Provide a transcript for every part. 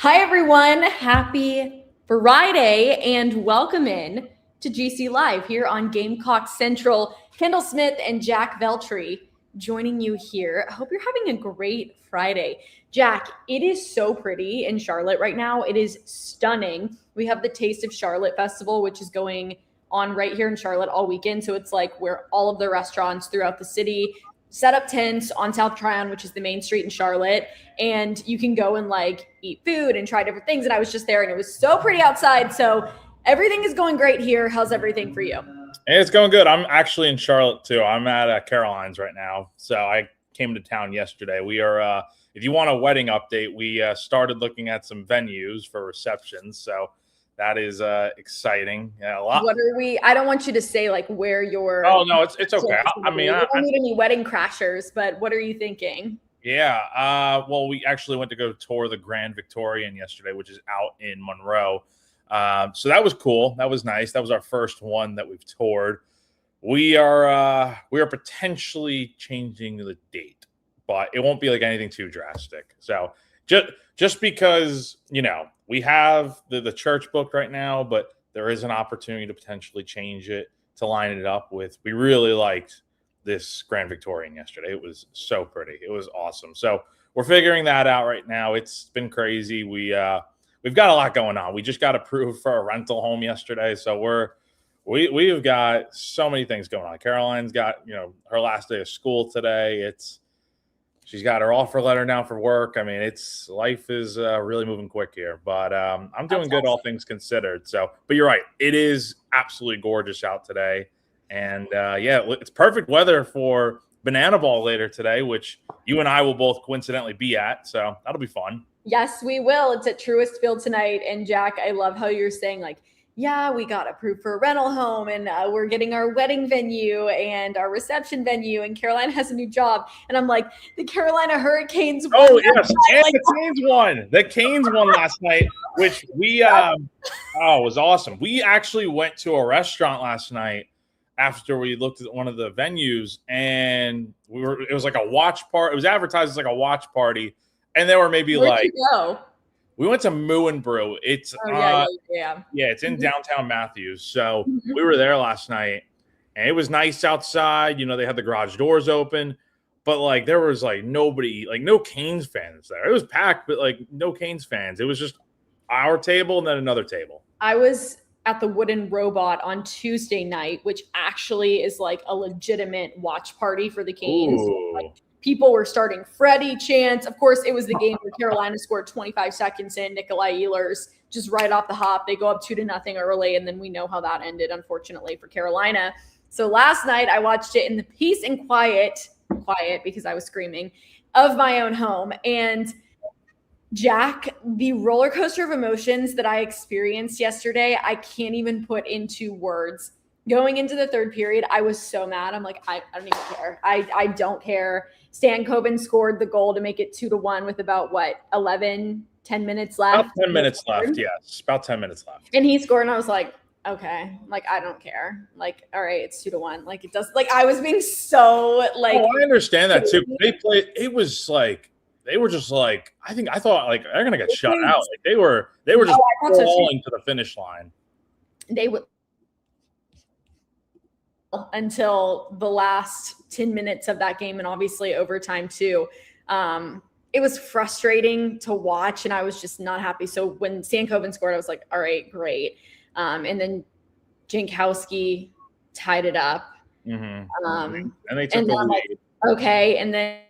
Hi, everyone. Happy Friday and welcome in to GC Live here on Gamecock Central. Kendall Smith and Jack Veltri joining you here. I hope you're having a great Friday. Jack, it is so pretty in Charlotte right now. It is stunning. We have the Taste of Charlotte Festival, which is going on right here in Charlotte all weekend. So it's like where all of the restaurants throughout the city set up tents on South Tryon, which is the main street in Charlotte, and you can go and like eat food and try different things. And I was just there and it was so pretty outside. So everything is going great here. How's everything for you? Hey, it's going good. I'm actually in Charlotte too. I'm at Caroline's right now. So I came to town yesterday. We are, if you want a wedding update, we started looking at some venues for receptions. So that is exciting. Yeah, a lot. What are we? I don't want you to say like where you're. Oh no, it's okay. I mean, we don't need any wedding crashers, but what are you thinking? Yeah. Well, we actually went to go tour the Grand Victorian yesterday, which is out in Monroe. So that was cool. That was nice. That was our first one that we've toured. We are potentially changing the date, but it won't be like anything too drastic. So just because, we have the church booked right now, but there is an opportunity to potentially change it to line it up with. We really liked this Grand Victorian yesterday. It was so pretty. It was awesome. So we're figuring that out right now. It's been crazy. We've got a lot going on. We just got approved for a rental home yesterday. So we've got so many things going on. Caroline's got, her last day of school today. She's got her offer letter now for work. I mean, life is really moving quick here, but I'm doing good, all things considered. So, but you're right. It is absolutely gorgeous out today. And it's perfect weather for Banana Ball later today, which you and I will both coincidentally be at. So that'll be fun. Yes, we will. It's at Truist Field tonight. And Jack, I love how you're saying like, yeah, we got approved for a rental home and we're getting our wedding venue and our reception venue, and Caroline has a new job. And I'm like, the Carolina Hurricanes won. Oh, yes. And like, the Canes won. The Canes won last night, which it was awesome. We actually went to a restaurant last night after we looked at one of the venues, and it was like a watch party. It was advertised as like a watch party. And there were maybe Where'd you go? We went to Moo and Brew. It's it's in downtown Matthews. So we were there last night, and it was nice outside. They had the garage doors open, but like there was like nobody, like no Canes fans there. It was packed, but like no Canes fans. It was just our table and then another table. I was at the Wooden Robot on Tuesday night, which actually is like a legitimate watch party for the Canes. Like, people were starting Freddie chants. Of course, it was the game where Carolina scored 25 seconds in. Nikolai Ehlers just right off the hop. They go up 2-0 early, and then we know how that ended, unfortunately, for Carolina. So last night I watched it in the peace and quiet because I was screaming, of my own home. And Jack, the roller coaster of emotions that I experienced yesterday, I can't even put into words. Going into the third period, I was so mad. I'm like, I don't even care. I don't care. Stan Coben scored the goal to make it 2-1 with about 10 minutes left. About 10 minutes left, yes. About 10 minutes left. And he scored, and I was like, okay. Like, I don't care. Like, all right, it's 2-1. Like, it does. Like, I was being so like. Oh, I understand that too. It was like they were just like I thought like they're gonna get shut out. Like they were just falling to the finish line. They would. Until the last 10 minutes of that game, and obviously overtime too. It was frustrating to watch, and I was just not happy. So when Stan Coben scored, I was like, all right, great. And then Jankowski tied it up. And they took the lead. Okay, and then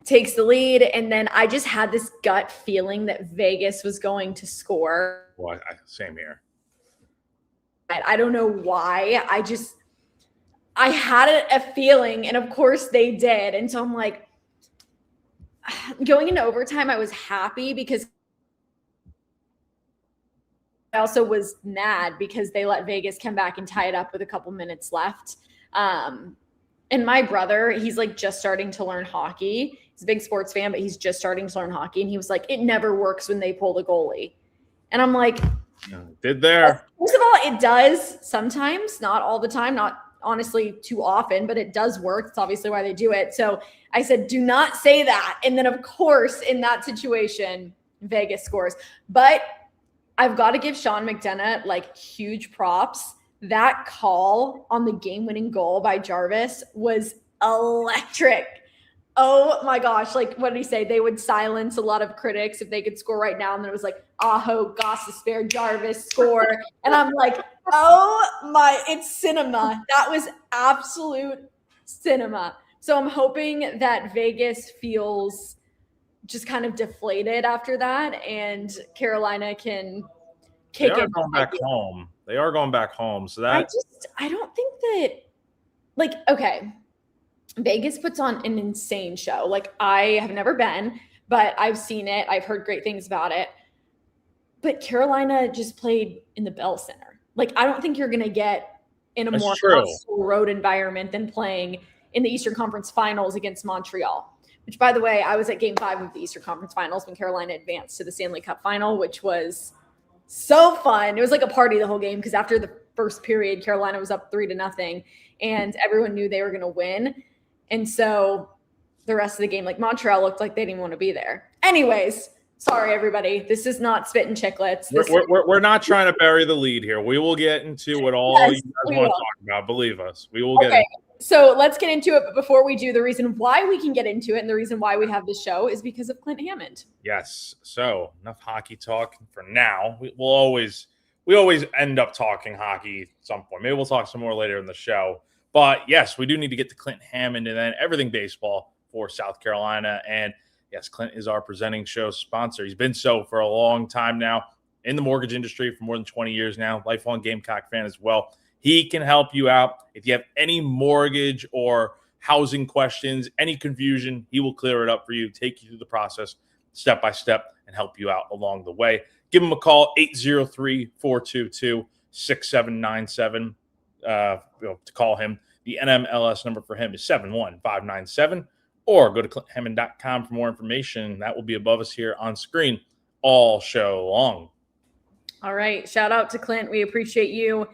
takes the lead, and then I just had this gut feeling that Vegas was going to score. Well, same here. I don't know why. I had a feeling, and of course they did. And so I'm like, going into overtime, I was happy because I also was mad because they let Vegas come back and tie it up with a couple minutes left. And my brother, he's like just starting to learn hockey. He's a big sports fan, but he's just starting to learn hockey. And he was like, it never works when they pull the goalie. And I'm like, did there? First of all, it does sometimes, not all the time, not honestly too often, but it does work. That's obviously why they do it. So I said, do not say that. And then of course, in that situation, Vegas scores. But I've got to give Sean McDonough like huge props. That call on the game-winning goal by Jarvis was electric. Oh my gosh. Like, what did he say? They would silence a lot of critics if they could score right now. And then it was like, Aho, Goss, spare Jarvis, score. And I'm like, oh my, it's cinema. That was absolute cinema. So I'm hoping that Vegas feels just kind of deflated after that and Carolina can kick it. They are going back home. They are going back home. So that I don't think that, like, okay, Vegas puts on an insane show. Like, I have never been, but I've seen it. I've heard great things about it. But Carolina just played in the Bell Center. Like, I don't think you're going to get in a more hostile road environment than playing in the Eastern Conference Finals against Montreal. Which, by the way, I was at Game 5 of the Eastern Conference Finals when Carolina advanced to the Stanley Cup Final, which was so fun. It was like a party the whole game because after the first period, Carolina was up 3-0, and everyone knew they were going to win. And so the rest of the game, like Montreal looked like they didn't want to be there. Anyways, sorry, everybody. This is not Spit and Chicklets. We're not trying to bury the lead here. We will get into what all you guys want to talk about. Believe us. We will get into it. So let's get into it. But before we do, the reason why we can get into it and the reason why we have this show is because of Clint Hammond. Yes. So enough hockey talk for now. We always end up talking hockey at some point. Maybe we'll talk some more later in the show. But yes, we do need to get to Clint Hammond and then everything baseball for South Carolina. And yes, Clint is our presenting show sponsor. He's been so for a long time now in the mortgage industry for more than 20 years now. Lifelong Gamecock fan as well. He can help you out. If you have any mortgage or housing questions, any confusion, he will clear it up for you, take you through the process step by step, and help you out along the way. Give him a call, 803-422-6797 to call him. The NMLS number for him is 71597, or go to clinthammond.com for more information. That will be above us here on screen all show long. All right. Shout out to Clint. We appreciate you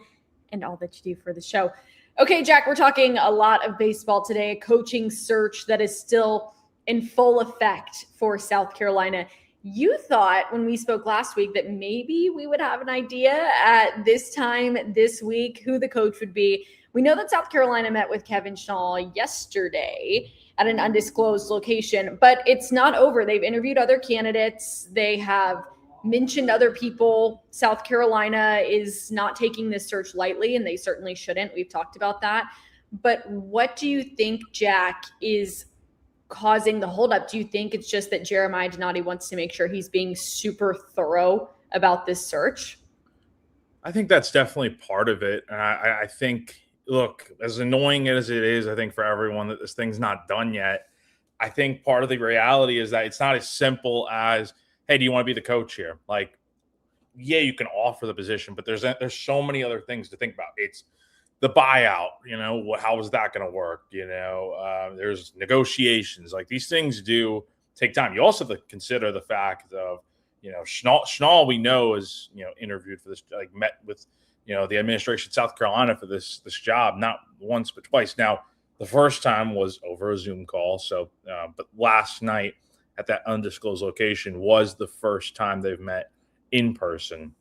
and all that you do for the show. Okay, Jack, we're talking a lot of baseball today, a coaching search that is still in full effect for South Carolina. You thought when we spoke last week that maybe we would have an idea at this time this week who the coach would be. We know that South Carolina met with Kevin Shaw yesterday at an undisclosed location, but it's not over. They've interviewed other candidates. They have mentioned other people. South Carolina is not taking this search lightly, and they certainly shouldn't. We've talked about that. But what do you think, Jack, is causing the holdup? Do you think it's just that Jeremiah Donati wants to make sure he's being super thorough about this search? I think that's definitely part of it. And I think, look, as annoying as it is, I think for everyone that this thing's not done yet, I think part of the reality is that it's not as simple as, hey, do you want to be the coach here? Like, yeah, you can offer the position, but there's so many other things to think about. It's the buyout, how is that going to work? There's negotiations. Like, these things do take time. You also have to consider the fact of, Schnall we know is, interviewed for this, like met with, the administration of South Carolina for this job, not once, but twice. Now, the first time was over a Zoom call. So, but last night, at that undisclosed location was the first time they've met in person.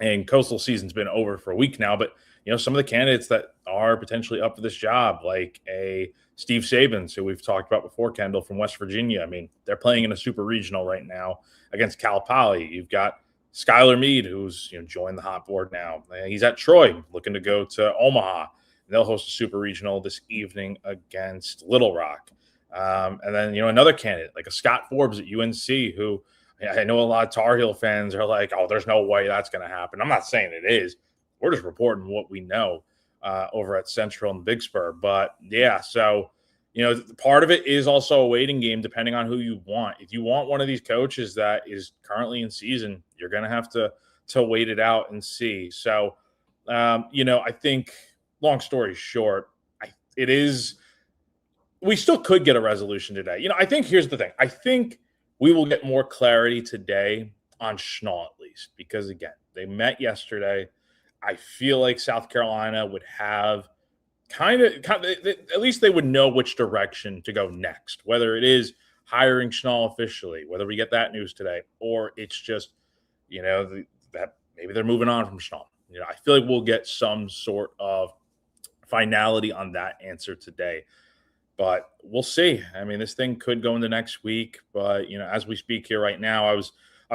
And Coastal season's been over for a week now, but some of the candidates that are potentially up for this job, like a Steve Sabins, who we've talked about before, Kendall, from West Virginia. I mean, they're playing in a super regional right now against Cal Poly. You've got Skylar Meade, who's joined the hot board now. He's at Troy, looking to go to Omaha. They'll host a super regional this evening against Little Rock. And then, another candidate like a Scott Forbes at UNC, who I know a lot of Tar Heel fans are like, oh, there's no way that's going to happen. I'm not saying it is. We're just reporting what we know over at Central and Big Spur. But yeah, so, part of it is also a waiting game depending on who you want. If you want one of these coaches that is currently in season, you're going to have to wait it out and see. So, I think long story short, we still could get a resolution today. I think here's the thing. I think we will get more clarity today on Schnall at least, because again, they met yesterday. I feel like South Carolina would have kind of at least they would know which direction to go next, whether it is hiring Schnall officially, whether we get that news today, or it's just, that maybe they're moving on from Schnall. I feel like we'll get some sort of finality on that answer today. But we'll see. I mean, this thing could go into next week. But as we speak here right now, I was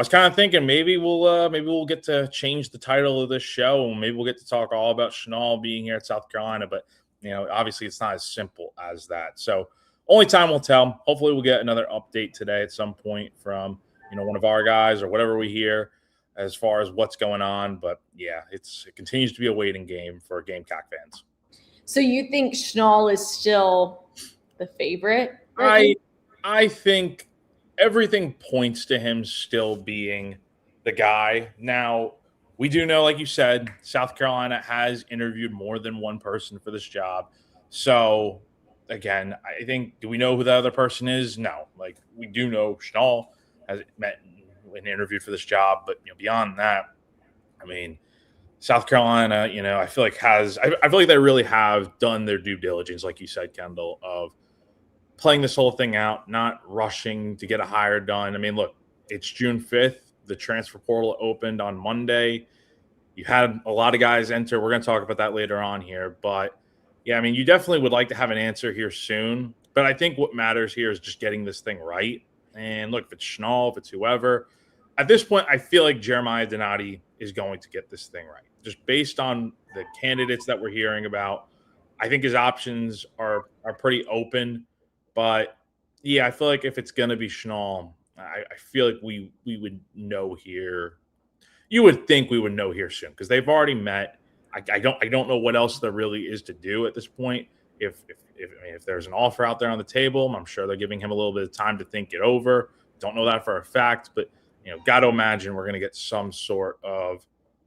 kind of thinking maybe we'll get to change the title of this show, and maybe we'll get to talk all about Schnall being here at South Carolina. But obviously, it's not as simple as that. So only time will tell. Hopefully, we'll get another update today at some point from one of our guys or whatever we hear as far as what's going on. But yeah, it continues to be a waiting game for Gamecock fans. So you think Schnall is still the favorite? I think everything points to him still being the guy. Now, we do know, like you said, South Carolina has interviewed more than one person for this job. So, again, I think, do we know who the other person is? No. Like, we do know Schnall has met and interviewed for this job. But, beyond that, I mean, South Carolina, I feel like I feel like they really have done their due diligence, like you said, Kendall, of playing this whole thing out, not rushing to get a hire done. I mean, look, it's June 5th. The transfer portal opened on Monday. You had a lot of guys enter. We're going to talk about that later on here. But, yeah, I mean, you definitely would like to have an answer here soon. But I think what matters here is just getting this thing right. And, look, if it's Schnall, if it's whoever, at this point, I feel like Jeremiah Donati is going to get this thing right. Just based on the candidates that we're hearing about, I think his options are pretty open. But, yeah, I feel like if it's going to be Schnall, I feel like we would know here. You would think we would know here soon because they've already met. I don't know what else there really is to do at this point. If there's an offer out there on the table, I'm sure they're giving him a little bit of time to think it over. Don't know that for a fact, but got to imagine we're going to get some sort of,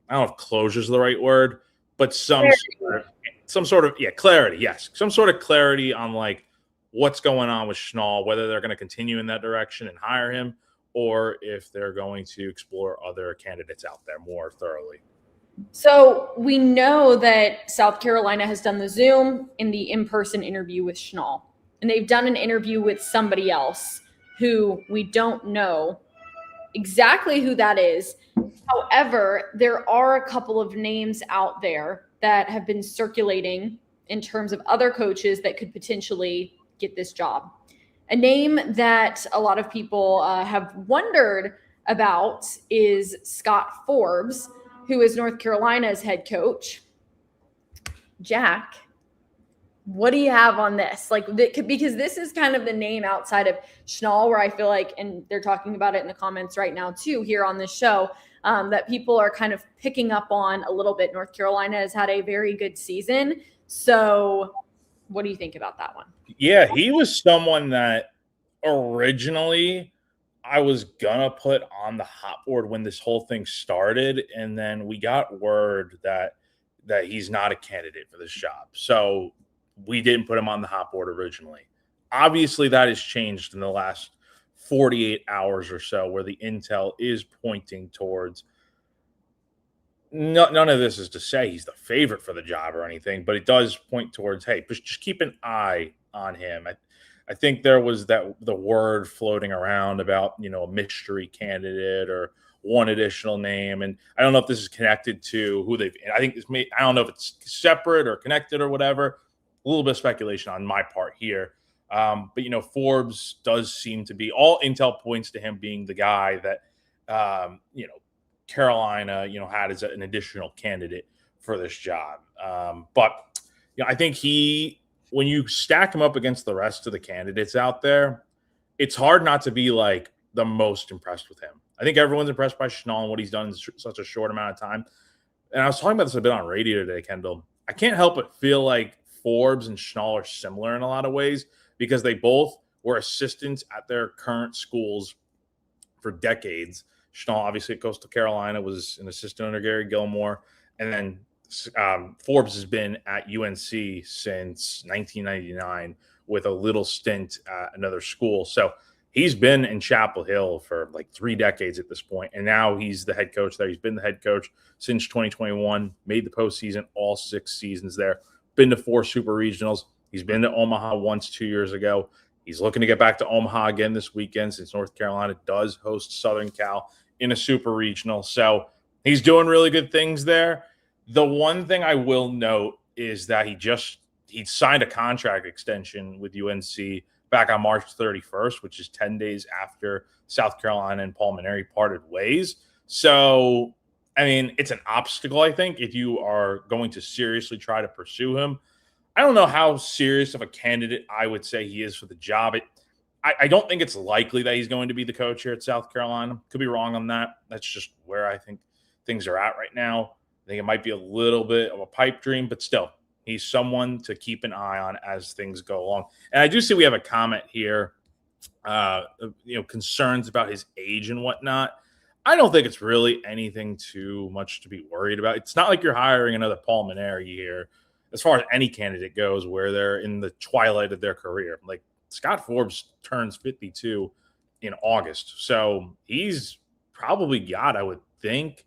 I don't know if closure is the right word, but some sort of clarity. Yes, some sort of clarity on like what's going on with Schnall, whether they're going to continue in that direction and hire him, or if they're going to explore other candidates out there more thoroughly. So we know that South Carolina has done the Zoom and the in-person interview with Schnall, and they've done an interview with somebody else who we don't know exactly who that is. However, there are a couple of names out there that have been circulating in terms of other coaches that could potentially get this job. A name that a lot of people have wondered about is Scott Forbes, who is North Carolina's head coach. Jack, what do you have on this? Like, because this is kind of the name outside of Schnall where I feel like, and they're talking about it in the comments right now too, here on this show, that people are kind of picking up on a little bit. North Carolina has had a very good season. So what do you think about that one? Yeah, he was someone that originally I was going to put on the hot board when this whole thing started. And then we got word that he's not a candidate for this job. So we didn't put him on the hot board originally. Obviously, that has changed in the last 48 hours or so, where the intel is pointing towards none of this is to say he's the favorite for the job or anything, but it does point towards, hey, just keep an eye on him. I think there was the word floating around about, a mystery candidate or one additional name. And I don't know if this is connected to who I don't know if it's separate or connected or whatever. A little bit of speculation on my part here. But, Forbes does seem to be, all intel points to him being the guy that, Carolina, had as an additional candidate for this job. But I think when you stack him up against the rest of the candidates out there, it's hard not to be like the most impressed with him. I think everyone's impressed by Schnall and what he's done in such a short amount of time. And I was talking about this a bit on radio today, Kendall. I can't help but feel like Forbes and Schnall are similar in a lot of ways because they both were assistants at their current schools for decades. Schnall, obviously at Coastal Carolina, was an assistant under Gary Gilmore. And then Forbes has been at UNC since 1999 with a little stint at another school. So he's been in Chapel Hill for like 3 decades at this point, and now he's the head coach there. He's been the head coach since 2021, made the postseason all 6 seasons there, been to 4 super regionals. He's been to Omaha once 2 years ago. He's looking to get back to Omaha again this weekend since North Carolina does host Southern Cal in a super regional. So he's doing really good things there. The one thing I will note is that he signed a contract extension with UNC back on March 31st, which is 10 days after South Carolina and Paul Mainieri parted ways. So, I mean, it's an obstacle, I think, if you are going to seriously try to pursue him. I don't know how serious of a candidate I would say he is for the job. I don't think it's likely that he's going to be the coach here at South Carolina. Could be wrong on that. That's just where I think things are at right now. I think it might be a little bit of a pipe dream, but still, he's someone to keep an eye on as things go along. And I do see we have a comment here, concerns about his age and whatnot. I don't think it's really anything too much to be worried about. It's not like you're hiring another Paul Mainieri here, as far as any candidate goes, where they're in the twilight of their career. Like Scott Forbes turns 52 in August. So he's probably got, I would think,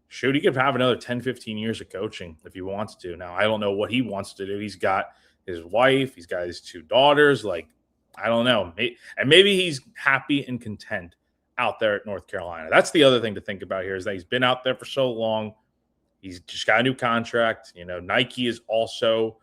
he could have another 10, 15 years of coaching if he wants to. Now, I don't know what he wants to do. He's got his wife. He's got his 2 daughters. Like, I don't know. And maybe he's happy and content out there at North Carolina. That's the other thing to think about here is that he's been out there for so long. He's just got a new contract. Nike is also,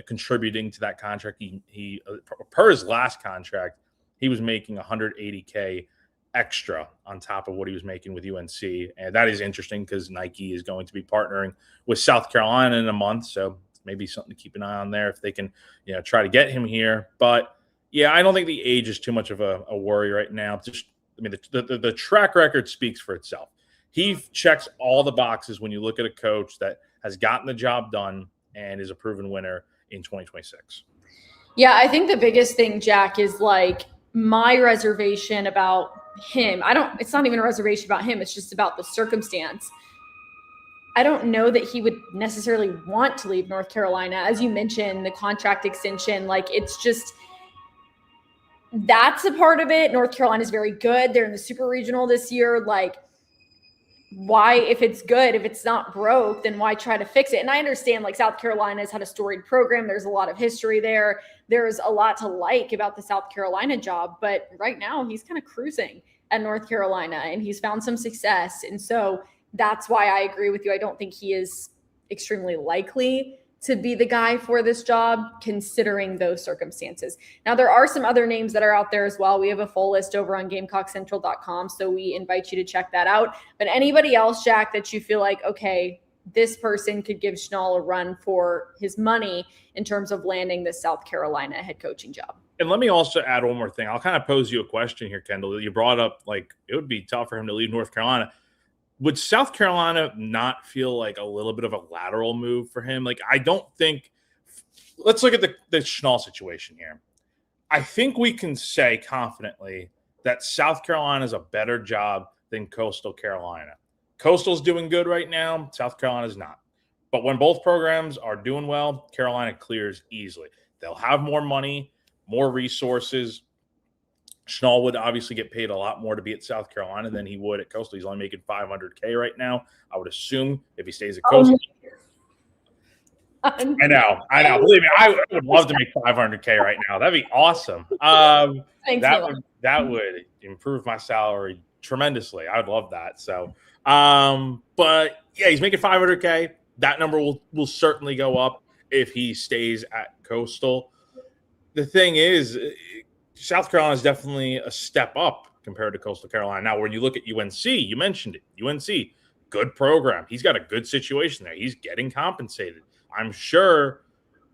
contributing to that contract. He per his last contract, he was making $180K extra on top of what he was making with UNC. And that is interesting because Nike is going to be partnering with South Carolina in a month. So maybe something to keep an eye on there if they can, try to get him here. But yeah, I don't think the age is too much of a worry right now. The track record speaks for itself. He checks all the boxes when you look at a coach that has gotten the job done and is a proven winner in 2026. Yeah, I think the biggest thing, Jack, is like my reservation about him. It's not even a reservation about him. It's just about the circumstance. I don't know that he would necessarily want to leave North Carolina. As you mentioned, the contract extension, like it's just, that's a part of it. North Carolina is very good. They're in the super regional this year. Like, why, if it's good, if it's not broke, then why try to fix it? And I understand like South Carolina has had a storied program. There's a lot of history there. There's a lot to like about the South Carolina job, but right now he's kind of cruising at North Carolina and he's found some success. And so that's why I agree with you. I don't think he is extremely likely to be the guy for this job, considering those circumstances. Now, there are some other names that are out there as well. We have a full list over on GamecockCentral.com, so we invite you to check that out. But anybody else, Jack, that you feel like, okay, this person could give Schnall a run for his money in terms of landing the South Carolina head coaching job? And let me also add one more thing. I'll kind of pose you a question here, Kendall. You brought up, like, it would be tough for him to leave North Carolina. Would South Carolina not feel like a little bit of a lateral move for him? Like, I don't think – let's look at the Schnall situation here. I think we can say confidently that South Carolina is a better job than Coastal Carolina. Coastal's doing good right now. South Carolina's not. But when both programs are doing well, Carolina clears easily. They'll have more money, more resources. Schnall would obviously get paid a lot more to be at South Carolina than he would at Coastal. He's only making $500K right now. I would assume if he stays at Coastal. I know. Believe me, I would love to make $500K right now. That'd be awesome. That would improve my salary tremendously. I would love that. So, but yeah, he's making $500K. That number will certainly go up if he stays at Coastal. The thing is, South Carolina is definitely a step up compared to Coastal Carolina. Now, when you look at UNC, you mentioned it. UNC, good program. He's got a good situation there. He's getting compensated. I'm sure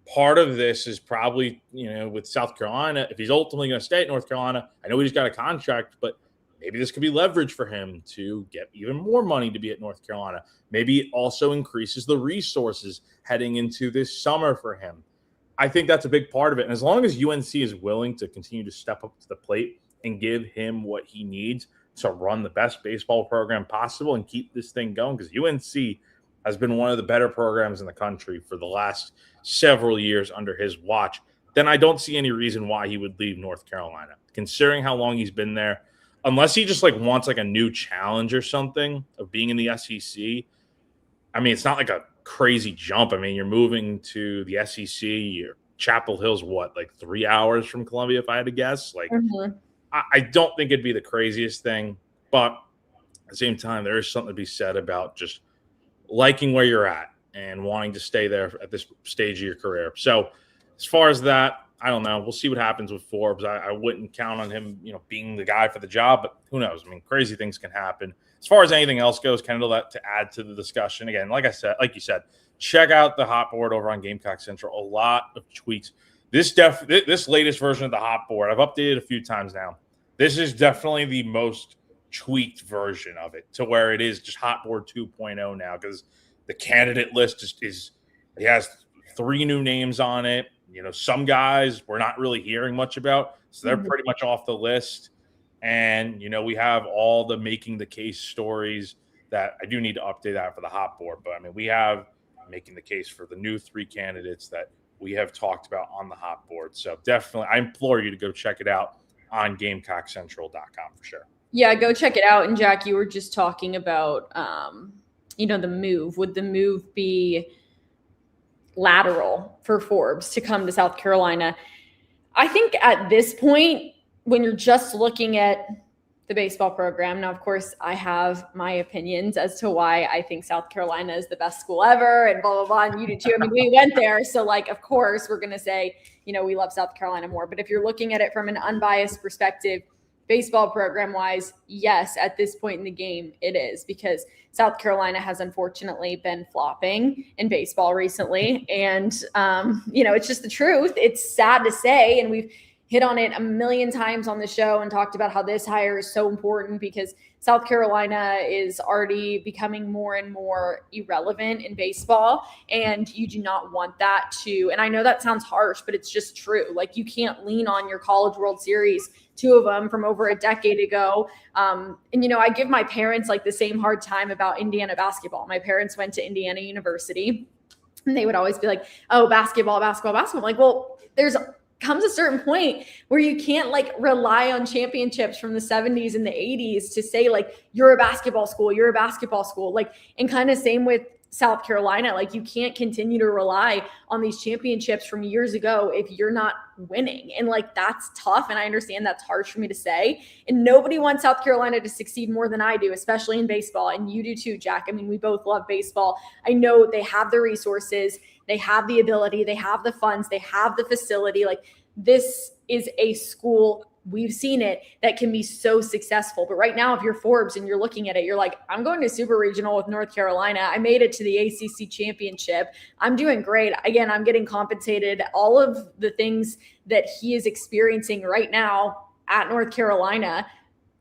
part of this is probably, with South Carolina, if he's ultimately going to stay at North Carolina, I know he's got a contract, but maybe this could be leverage for him to get even more money to be at North Carolina. Maybe it also increases the resources heading into this summer for him. I think that's a big part of it. And as long as UNC is willing to continue to step up to the plate and give him what he needs to run the best baseball program possible and keep this thing going, because UNC has been one of the better programs in the country for the last several years under his watch, then I don't see any reason why he would leave North Carolina, considering how long he's been there. Unless he just wants a new challenge or something of being in the SEC. I mean, it's not like a crazy jump. I mean, you're moving to the SEC. You're Chapel Hill's like 3 hours from Columbia, if I had to guess. Like, I don't think it'd be the craziest thing, but at the same time, there is something to be said about just liking where you're at and wanting to stay there at this stage of your career. So as far as that, I don't know. We'll see what happens with Forbes. I wouldn't count on him, being the guy for the job, but who knows? I mean, crazy things can happen. As far as anything else goes, Kendall, to add to the discussion, again, like you said, check out the hot board over on Gamecock Central. A lot of tweaks. This latest version of the hot board, I've updated a few times now. This is definitely the most tweaked version of it, to where it is just hot board 2.0 now, because the candidate list it has 3 new names on it. Some guys we're not really hearing much about, so they're pretty much off the list. And we have all the making the case stories that I do need to update that for the hot board. But I mean, we have making the case for the new 3 candidates that we have talked about on the hot board. So definitely, I implore you to go check it out on GamecockCentral.com for sure. Yeah, go check it out. And Jack, you were just talking about, the move. Would the move be lateral for Forbes to come to South Carolina? I think at this point, when you're just looking at the baseball program, now, of course, I have my opinions as to why I think South Carolina is the best school ever and blah, blah, blah. And you do too. I mean, we went there. So, of course, we're going to say, we love South Carolina more. But if you're looking at it from an unbiased perspective, baseball program wise, yes, at this point in the game, it is, because South Carolina has unfortunately been flopping in baseball recently. And, it's just the truth. It's sad to say. And we've hit on it a million times on the show and talked about how this hire is so important, because South Carolina is already becoming more and more irrelevant in baseball. And you do not want that to, and I know that sounds harsh, but it's just true. You can't lean on your College World Series, 2 of them from over a decade ago. I give my parents the same hard time about Indiana basketball. My parents went to Indiana University, and they would always be like, oh, basketball. I'm like, well, comes a certain point where you can't rely on championships from the 70s and the 80s to say you're a basketball school, and kind of same with South Carolina. You can't continue to rely on these championships from years ago if you're not winning. And that's tough. And I understand that's harsh for me to say. And nobody wants South Carolina to succeed more than I do, especially in baseball. And you do too, Jack. I mean, we both love baseball. I know they have the resources, they have the ability, they have the funds, they have the facility. This is a school, we've seen it, that can be so successful. But right now, if you're Forbes and you're looking at it, you're like, I'm going to Super Regional with North Carolina. I made it to the ACC championship. I'm doing great. Again, I'm getting compensated. All of the things that he is experiencing right now at North Carolina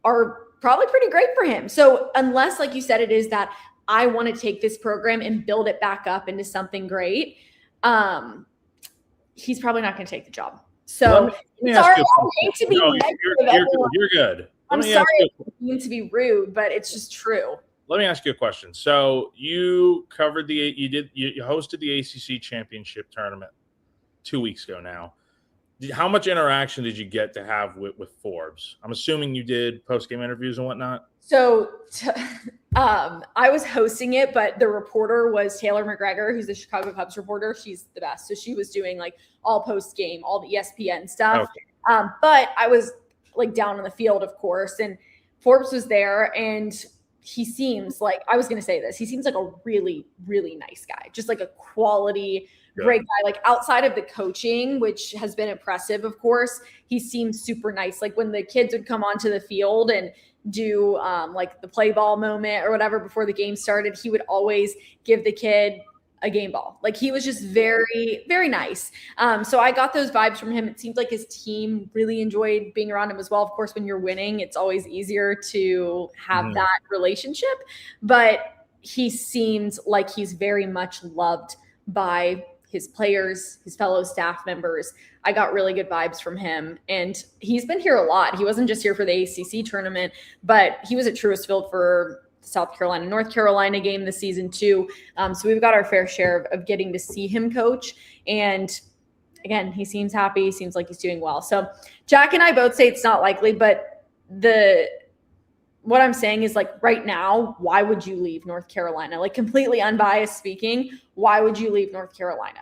are probably pretty great for him. So unless, like you said, it is that I want to take this program and build it back up into something great, he's probably not going to take the job. So sorry, I hate to be negative. You're good. I'm sorry, I mean to be rude, but it's just true. Let me ask you a question. So you covered you hosted the ACC championship tournament 2 weeks ago now. How much interaction did you get to have with Forbes? I'm assuming you did post-game interviews and whatnot. So I was hosting it, but the reporter was Taylor McGregor, who's the Chicago Cubs reporter. She's the best. So she was doing all post-game, all the ESPN stuff. Okay. But I was down on the field, of course, and Forbes was there, and he seems I was going to say this, he seems like a really, really nice guy, just a quality, great guy. Outside of the coaching, which has been impressive, of course, he seems super nice. When the kids would come onto the field and do the play ball moment or whatever before the game started, he would always give the kid a game ball. He was just very, very nice. So I got those vibes from him. It seems like his team really enjoyed being around him as well. Of course, when you're winning, it's always easier to have that relationship, but he seems like he's very much loved by his players, his fellow staff members. I got really good vibes from him, and he's been here a lot. He wasn't just here for the ACC tournament, but he was at Truist Field for the South Carolina, North Carolina game this season too. So we've got our fair share of getting to see him coach. And again, he seems happy. He seems like he's doing well. So Jack and I both say it's not likely, but what I'm saying is right now, why would you leave North Carolina? Completely unbiased speaking, why would you leave North Carolina?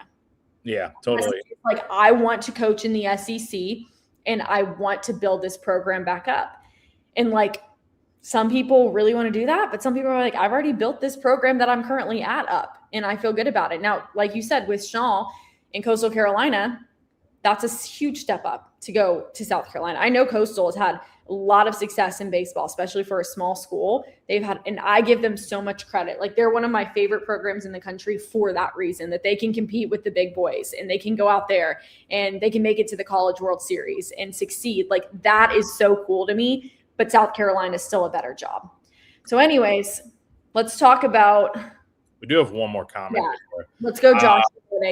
Yeah, totally. Like, I want to coach in the SEC and I want to build this program back up. And like, some people really want to do that, but some people are like, I've already built this program that I'm currently at up and I feel good about it. Now, like you said, with Schnall in Coastal Carolina, that's a huge step up to go to South Carolina. I know Coastal has had a lot of success in baseball, especially for a small school. They've had, and I give them so much credit. Like, they're one of my favorite programs in the country for that reason, that they can compete with the big boys and they can go out there and they can make it to the College World Series and succeed. Like, that is so cool to me, but South Carolina is still a better job. So anyways, let's talk about. We do have one more comment. Yeah. Let's go, Josh.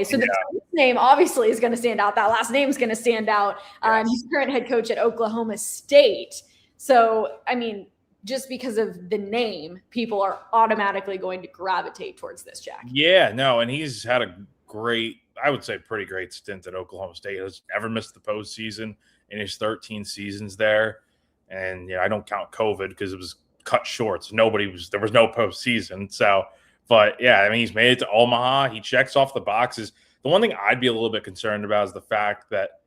So the first name obviously is going to stand out. That last name is going to stand out. Yes. He's current head coach at Oklahoma State. So, I mean, just because of the name, people are automatically going to gravitate towards this, Jack. Yeah, no, and he's had a great, I would say pretty great stint at Oklahoma State. Has never missed the postseason in his 13 seasons there. And I don't count COVID because it was cut short. So there was no postseason. So, but yeah, I mean, he's made it to Omaha. He checks off the boxes. The one thing I'd be a little bit concerned about is the fact that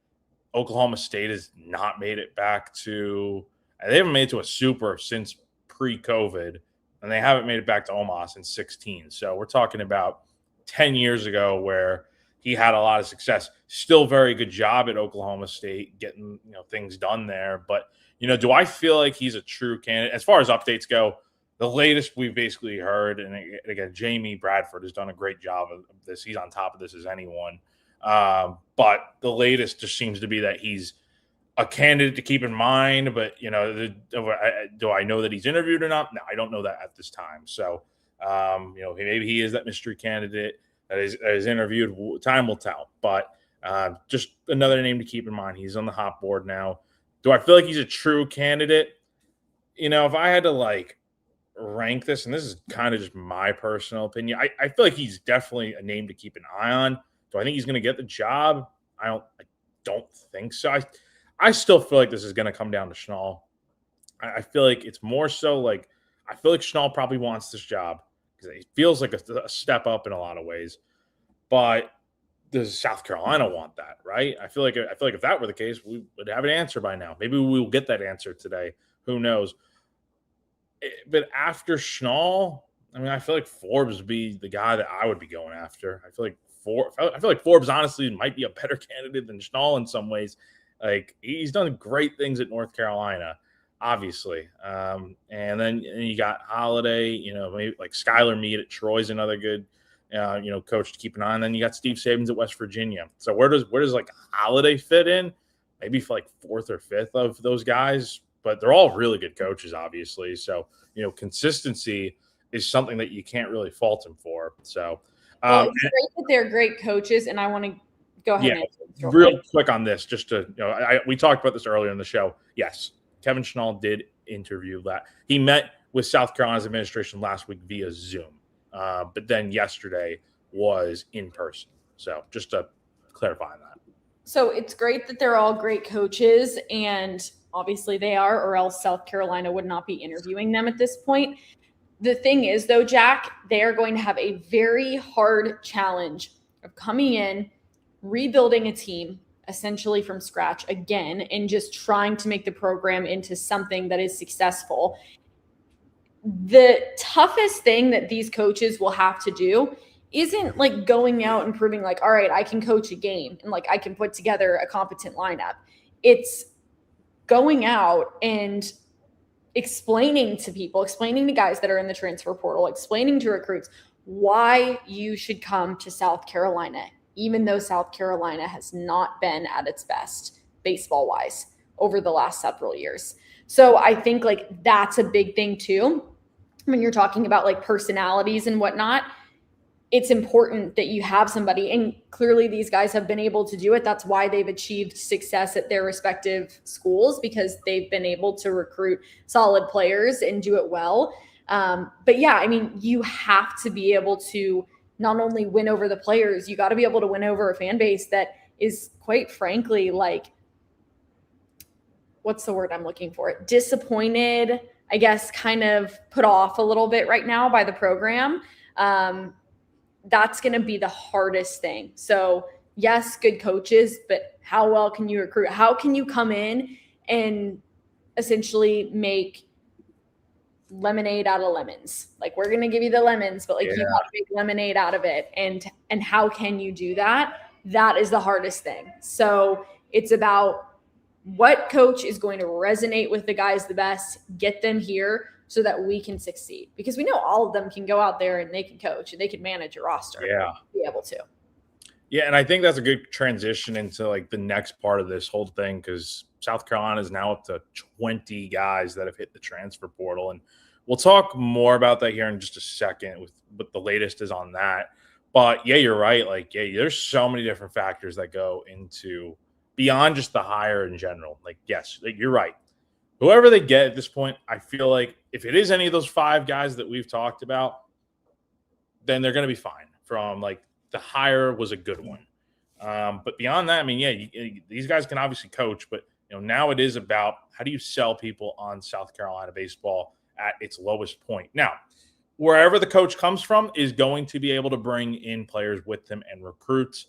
Oklahoma State has not made it back to, they haven't made it to a super since pre-COVID, and they haven't made it back to Omaha since 16. So we're talking about 10 years ago where he had a lot of success. Still very good job at Oklahoma State getting things done there. But, do I feel like he's a true candidate? As far as updates go, the latest we've basically heard, and again, Jamie Bradford has done a great job of this. He's on top of this as anyone. But the latest just seems to be that he's a candidate to keep in mind. But, do I know that he's interviewed or not? No, I don't know that at this time. So, maybe he is that mystery candidate that is interviewed. Time will tell. But just another name to keep in mind. He's on the hot board now. Do I feel like he's a true candidate? If I had to rank this, and this is kind of just my personal opinion, I feel like he's definitely a name to keep an eye on. Do I think he's going to get the job? I don't think so. I still feel like this is going to come down to Schnall. I feel like it's more so I feel like Schnall probably wants this job because it feels like a step up in a lot of ways. But does South Carolina want that, right? I feel like if that were the case, we would have an answer by now. Maybe we will get that answer today. Who knows? But after Schnall, I mean, I feel like Forbes would be the guy that I would be going after. I feel like Forbes honestly might be a better candidate than Schnall in some ways. He's done great things at North Carolina, obviously. And then you got Holiday, maybe Skylar Meade at Troy's another good, coach to keep an eye on. And then you got Steve Sabins at West Virginia. So where does Holiday fit in? Maybe for fourth or fifth of those guys. But they're all really good coaches, obviously. So, consistency is something that you can't really fault him for. So, it's great that they're great coaches, and I want to go ahead and real quick on this, just to, we talked about this earlier in the show. Yes, Kevin Schnall did interview that. He met with South Carolina's administration last week via Zoom, but then yesterday was in person. So, just to clarify that. So it's great that they're all great coaches, and obviously they are, or else South Carolina would not be interviewing them at this point. The thing is, though, Jack, they are going to have a very hard challenge of coming in, rebuilding a team essentially from scratch again, and just trying to make the program into something that is successful. The toughest thing that these coaches will have to do isn't going out and proving all right, I can coach a game and I can put together a competent lineup. It's going out and explaining to people, explaining to guys that are in the transfer portal, explaining to recruits why you should come to South Carolina, even though South Carolina has not been at its best baseball-wise over the last several years. So I think that's a big thing too. When you're talking about personalities and whatnot, it's important that you have somebody, and clearly these guys have been able to do it. That's why they've achieved success at their respective schools, because they've been able to recruit solid players and do it well. But yeah, I mean, you have to be able to not only win over the players, you got to be able to win over a fan base that is, quite frankly, what's the word I'm looking for? Disappointed, I guess, kind of put off a little bit right now by the program. That's going to be the hardest thing. So, yes, good coaches, but how well can you recruit? How can you come in and essentially make lemonade out of lemons? Like, we're going to give you the lemons, but like you got to make lemonade out of it. And how can you do that? That is the hardest thing. So it's about what coach is going to resonate with the guys the best, get them here so that we can succeed, because we know all of them can go out there and they can coach and they can manage a roster. Be able to. Yeah, and I think that's a good transition into like the next part of this whole thing, because South Carolina is now up to 20 guys that have hit the transfer portal, and we'll talk more about that here in just a second with what the latest is on that. But yeah, you're right. Like, yeah, there's so many different factors that go into beyond just the hire in general. Like, yes, you're right. Whoever they get at this point, I feel like if it is any of those 5 guys that we've talked about, then they're going to be fine. From like, the hire was a good one. But beyond that, I mean, yeah, these guys can obviously coach, but now it is about how do you sell people on South Carolina baseball at its lowest point. Now, wherever the coach comes from is going to be able to bring in players with them and recruits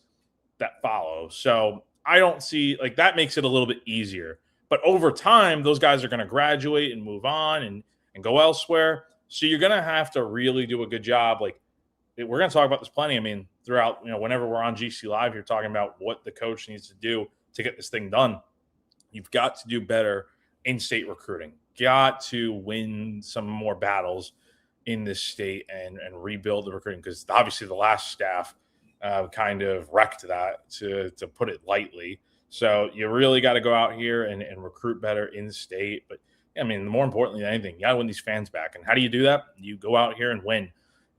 that follow. So I don't see, like, that makes it a little bit easier. But over time, those guys are going to graduate and move on and go elsewhere. So you're going to have to really do a good job. Like, we're going to talk about this plenty. I mean, throughout, whenever we're on GC Live, you're talking about what the coach needs to do to get this thing done. You've got to do better in-state recruiting. Got to win some more battles in this state and rebuild the recruiting, because obviously the last staff kind of wrecked that, to put it lightly. So you really got to go out here and recruit better in-state. But, I mean, more importantly than anything, you got to win these fans back. And how do you do that? You go out here and win.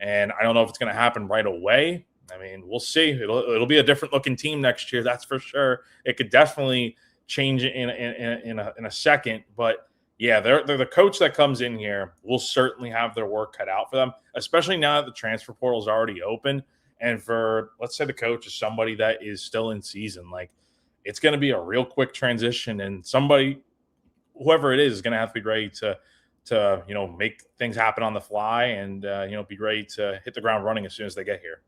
And I don't know if it's going to happen right away. I mean, we'll see. It'll be a different looking team next year, that's for sure. It could definitely change it in a second. But yeah, they're the coach that comes in here will certainly have their work cut out for them, especially now that the transfer portal is already open. And for, let's say, the coach is somebody that is still in season, like, it's going to be a real quick transition, and somebody, whoever it is going to have to be ready to make things happen on the fly and be ready to hit the ground running as soon as they get here.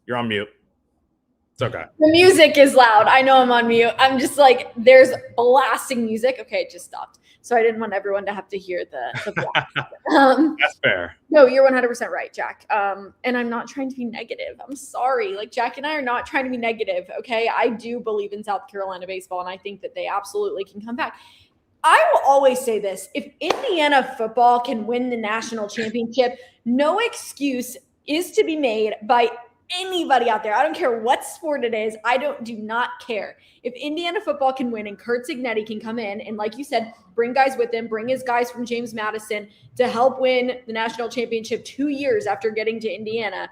You're on mute. It's okay. The music is loud. I know I'm on mute. I'm just like, there's blasting music. Okay, it just stopped. So I didn't want everyone to have to hear the blast. That's fair. No, you're 100% right, Jack. And I'm not trying to be negative. I'm sorry. Like, Jack and I are not trying to be negative, okay? I do believe in South Carolina baseball, and I think that they absolutely can come back. I will always say this. If Indiana football can win the national championship, no excuse is to be made by anybody out there. I don't care what sport it is. Do not care. If Indiana football can win and Kurt Signetti can come in and, like you said, bring guys with him, bring his guys from James Madison to help win the national championship 2 years after getting to Indiana,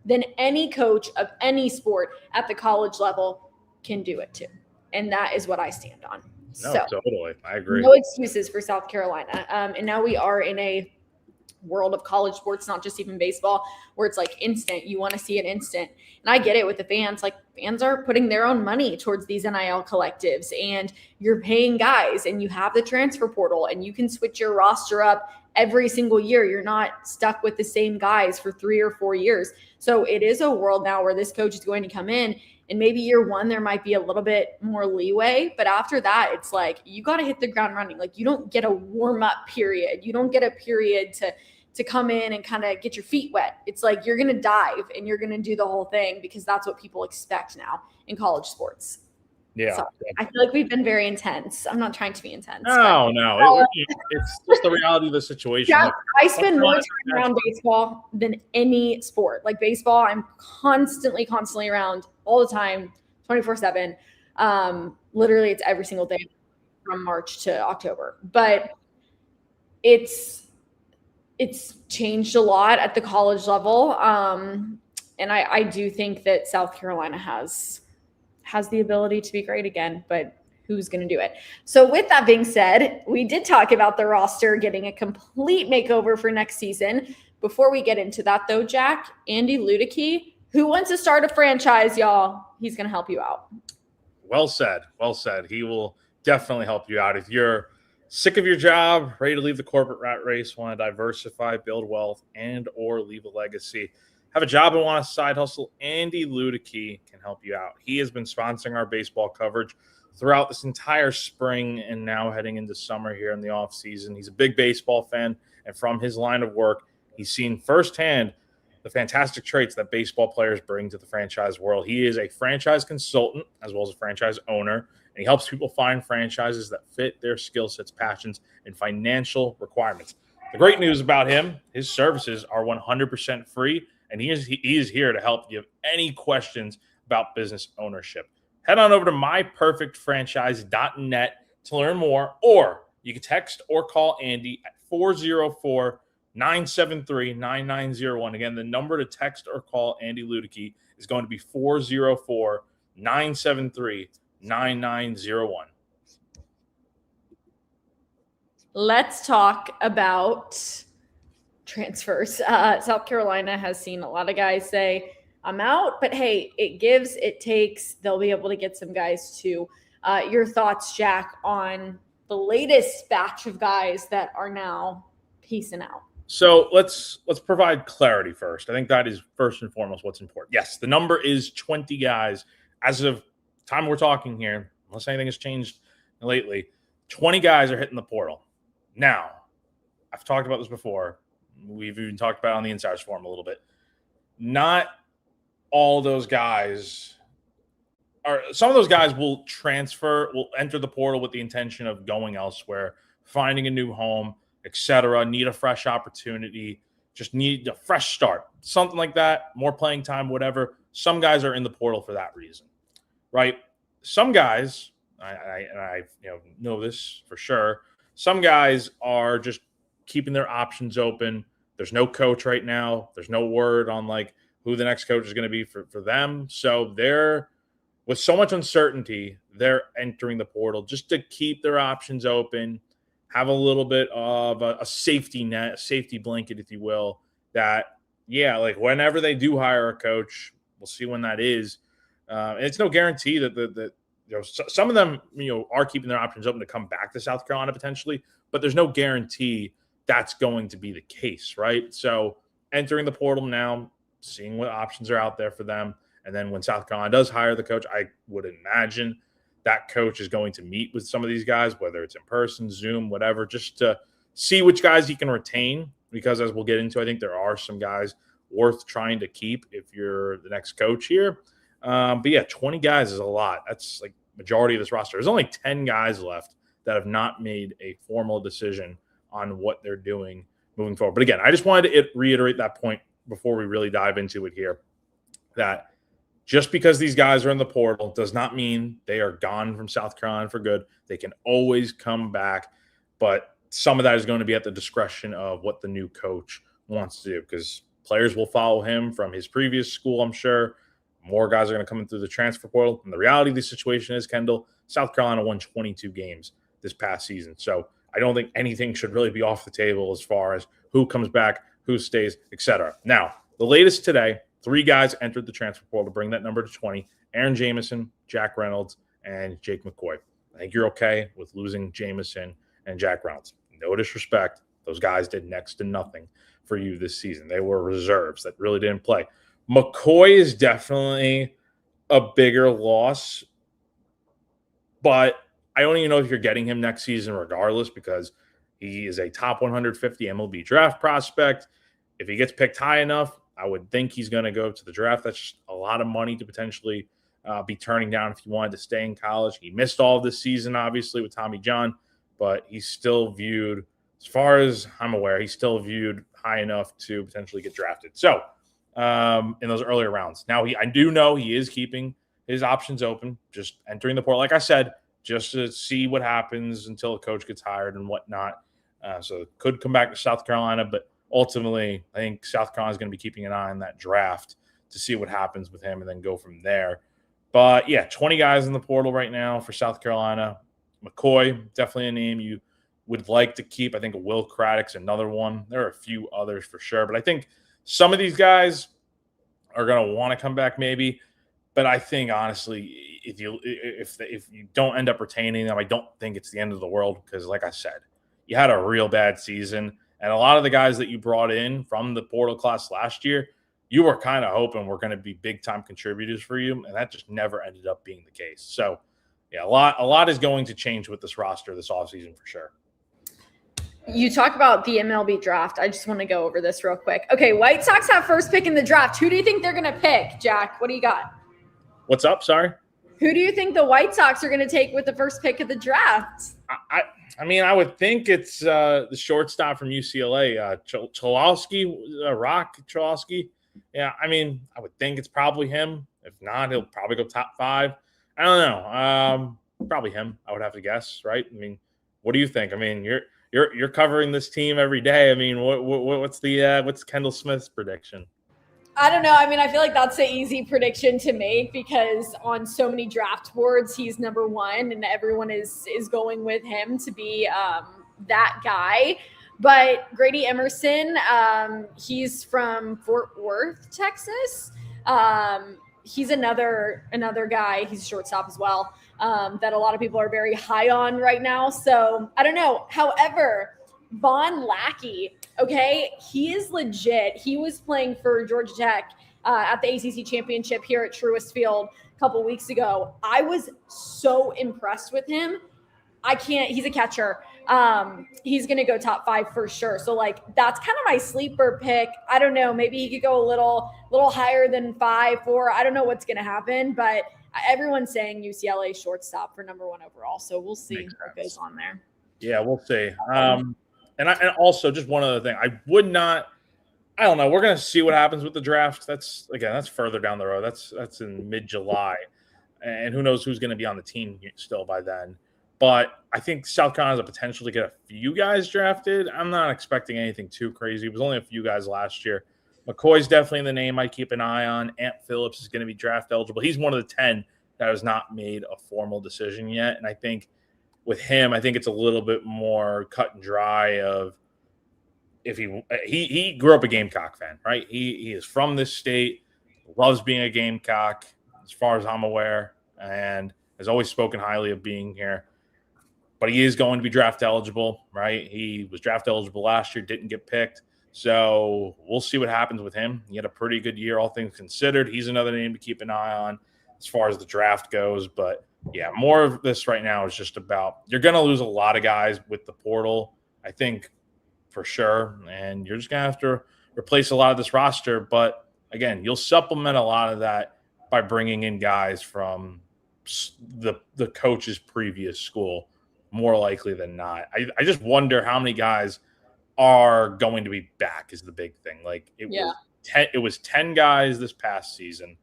then any coach of any sport at the college level can do it too. And that is what I stand on. No, totally. I agree. No excuses for South Carolina. And now we are in a world of college sports, not just even baseball, where it's like instant. You want to see it instant. And I get it with the fans. Like, fans are putting their own money towards these NIL collectives, and you're paying guys, and you have the transfer portal, and you can switch your roster up every single year. You're not stuck with the same guys for 3 or 4 years. So it is a world now where this coach is going to come in, and maybe year one, there might be a little bit more leeway. But after that, it's like, you got to hit the ground running. Like, you don't get a warm up period. You don't get a period to come in and kind of get your feet wet. It's like, you're going to dive and you're going to do the whole thing, because that's what people expect now in college sports. Yeah. So I feel like we've been very intense. I'm not trying to be intense. No. It's just the reality of the situation. Yeah, I spend more time around baseball than any sport. Like, baseball, I'm constantly around all the time, 24/7. Literally, it's every single day from March to October. But it's changed a lot at the college level. And I do think that South Carolina has the ability to be great again, but who's going to do it? So with that being said, we did talk about the roster getting a complete makeover for next season. Before we get into that, though, Jack, Andy Ludicky, who wants to start a franchise, y'all, he's going to help you out. Well said. Well said. He will definitely help you out. If you're sick of your job, ready to leave the corporate rat race, want to diversify, build wealth, and or leave a legacy, have a job and want a side hustle, Andy Ludicky can help you out. He has been sponsoring our baseball coverage throughout this entire spring and now heading into summer here in the off season. He's a big baseball fan, and from his line of work, he's seen firsthand the fantastic traits that baseball players bring to the franchise world. He is a franchise consultant as well as a franchise owner, and he helps people find franchises that fit their skill sets, passions, and financial requirements. The great news about him, his services are 100% free, and he is here to help you have any questions about business ownership. Head on over to myperfectfranchise.net to learn more, or you can text or call Andy at 404-973-9901. Again, the number to text or call Andy Ludicky is going to be 404-973-9901. Let's talk about transfers. South Carolina has seen a lot of guys say, I'm out, but hey, it gives, it takes. They'll be able to get some guys too. Your thoughts, Jack, on the latest batch of guys that are now peacing out? So let's provide clarity first. I think that is first and foremost what's important. Yes, the number is 20 guys. As of time we're talking here, unless anything has changed lately, 20 guys are hitting the portal. Now, I've talked about this before. We've even talked about it on the Insiders Forum a little bit. Not all those guys are – some of those guys will enter the portal with the intention of going elsewhere, finding a new home, etc., need a fresh opportunity, just need a fresh start, something like that, more playing time, whatever. Some guys are in the portal for that reason, right? Some guys, I know this for sure, some guys are just keeping their options open. There's no coach right now. There's no word on like who the next coach is going to be for them. So they're, with so much uncertainty, they're entering the portal just to keep their options open, have a little bit of a safety net, a safety blanket, if you will, that, yeah, like whenever they do hire a coach, we'll see when that is. And it's no guarantee that some of them, are keeping their options open to come back to South Carolina potentially, but there's no guarantee that's going to be the case, right? So entering the portal now, seeing what options are out there for them. And then when South Carolina does hire the coach, I would imagine that coach is going to meet with some of these guys, whether it's in person, Zoom, whatever, just to see which guys he can retain. Because as we'll get into, I think there are some guys worth trying to keep if you're the next coach here. But yeah, 20 guys is a lot. That's like majority of this roster. There's only 10 guys left that have not made a formal decision on what they're doing moving forward. But again, I just wanted to reiterate that point before we really dive into it here, that just because these guys are in the portal does not mean they are gone from South Carolina for good. They can always come back, but some of that is going to be at the discretion of what the new coach wants to do, because players will follow him from his previous school, I'm sure. More guys are going to come in through the transfer portal. And the reality of the situation is, Kendall, South Carolina won 22 games this past season. So I don't think anything should really be off the table as far as who comes back, who stays, etc. Now, the latest today, 3 guys entered the transfer portal to bring that number to 20. Aaron Jameson, Jack Reynolds, and Jake McCoy. I think you're okay with losing Jameson and Jack Reynolds. No disrespect. Those guys did next to nothing for you this season. They were reserves that really didn't play. McCoy is definitely a bigger loss, but I don't even know if you're getting him next season regardless, because he is a top 150 MLB draft prospect. If he gets picked high enough, I would think he's going to go to the draft. That's just a lot of money to potentially be turning down if you wanted to stay in college. He missed all of this season, obviously, with Tommy John, but he's still viewed, as far as I'm aware, he's still viewed high enough to potentially get drafted. So in those earlier rounds. Now, I do know he is keeping his options open, just entering the portal, like I said, just to see what happens until a coach gets hired and whatnot. So could come back to South Carolina, but ultimately, I think South Carolina is going to be keeping an eye on that draft to see what happens with him and then go from there. But yeah, 20 guys in the portal right now for South Carolina. McCoy, definitely a name you would like to keep. I think Will Craddock's another one. There are a few others for sure, but I think some of these guys are going to want to come back maybe. But I think, honestly, if you don't end up retaining them, I don't think it's the end of the world, because, like I said, you had a real bad season. And a lot of the guys that you brought in from the portal class last year, you were kind of hoping we're going to be big time contributors for you, and that just never ended up being the case. So, yeah, a lot is going to change with this roster this offseason for sure. You talk about the MLB draft. I just want to go over this real quick. Okay, White Sox have first pick in the draft. Who do you think they're going to pick, Jack? What do you got? What's up? Sorry? Who do you think the White Sox are going to take with the first pick of the draft? I mean, I would think it's the shortstop from UCLA, Rock Chalosky. Yeah, I mean, I would think it's probably him. If not, he'll probably go top 5. I don't know. Probably him, I would have to guess, right? I mean, what do you think? I mean, you're covering this team every day. I mean, what's Kendall Smith's prediction? I don't know. I mean, I feel like that's an easy prediction to make because on so many draft boards, he's number 1 and everyone is going with him to be that guy. But Grady Emerson, he's from Fort Worth, Texas. He's another guy. He's a shortstop as well that a lot of people are very high on right now. So I don't know. However, Von Lackey, okay, he is legit. He was playing for Georgia Tech at the ACC championship here at Truist Field a couple weeks ago. I was so impressed with him. He's a catcher. He's going to go top 5 for sure. So like, that's kind of my sleeper pick. I don't know. Maybe he could go a little higher than 5, 4. I don't know what's going to happen, but everyone's saying UCLA shortstop for number 1 overall. So we'll see what goes on there. Yeah, we'll see. And also just one other thing, I don't know. We're going to see what happens with the draft. That's further down the road. That's in mid-July. And who knows who's going to be on the team still by then. But I think South Carolina has a potential to get a few guys drafted. I'm not expecting anything too crazy. It was only a few guys last year. McCoy's definitely the name I keep an eye on. Ant Phillips is going to be draft eligible. He's one of the 10 that has not made a formal decision yet. And I think with him, I think it's a little bit more cut and dry of if he grew up a Gamecock fan, right? He is from this state, loves being a Gamecock, as far as I'm aware, and has always spoken highly of being here. But he is going to be draft eligible, right? He was draft eligible last year, didn't get picked. So we'll see what happens with him. He had a pretty good year, all things considered. He's another name to keep an eye on as far as the draft goes. But, yeah, more of this right now is just about you're going to lose a lot of guys with the portal, I think, for sure. And you're just going to have to replace a lot of this roster. But, again, you'll supplement a lot of that by bringing in guys from the coach's previous school, more likely than not. I just wonder how many guys are going to be back is the big thing. Like it was 10 guys this past season.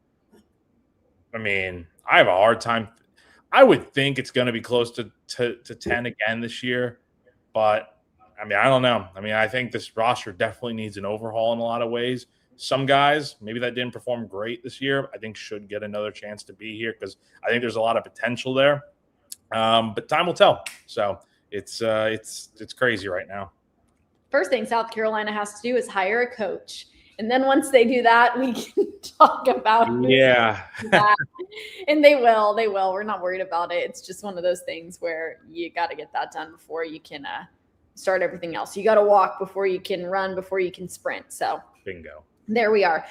I mean, I have a hard time. I would think it's going to be close to 10 again this year, but I mean, I don't know. I mean, I think this roster definitely needs an overhaul in a lot of ways. Some guys, maybe that didn't perform great this year, I think should get another chance to be here because I think there's a lot of potential there. But time will tell. So it's crazy right now. First thing South Carolina has to do is hire a coach. And then once they do that, we can talk about that. And they will. We're not worried about it. It's just one of those things where you got to get that done before you can start everything else. You got to walk before you can run, before you can sprint. So bingo. There we are.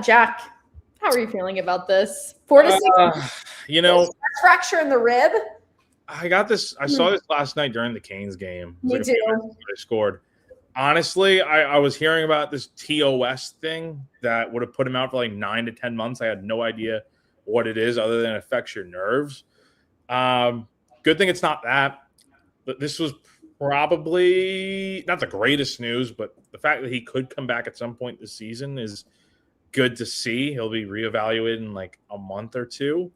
Jack, how are you feeling about this? 4 to 6. Fracture in the rib. I got this. I saw this last night during the Canes game. Me too. They scored. Honestly, I was hearing about this TOS thing that would have put him out for like 9 to 10 months. I had no idea what it is other than it affects your nerves. Good thing it's not that. But this was probably not the greatest news, but the fact that he could come back at some point this season is good to see. He'll be reevaluated in like a month or two,